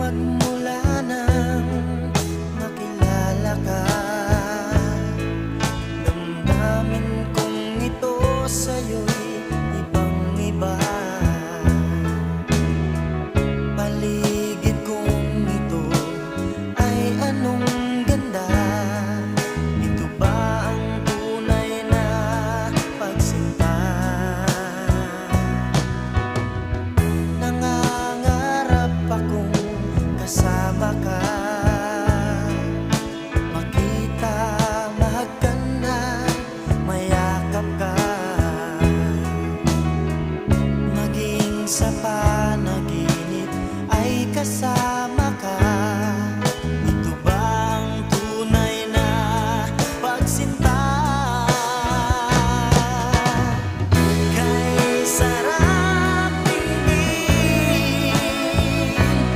Magmula nang nakilala ka, damdamin kong ito sa'yo'y ibang-iba. Paligid kong ito ay anong ganda. Ito ba ang tunay na pagsinta? Nangangarap akong kasama ka, makita, mahagkan, mayakap ka, maging sa panaginip ay kasama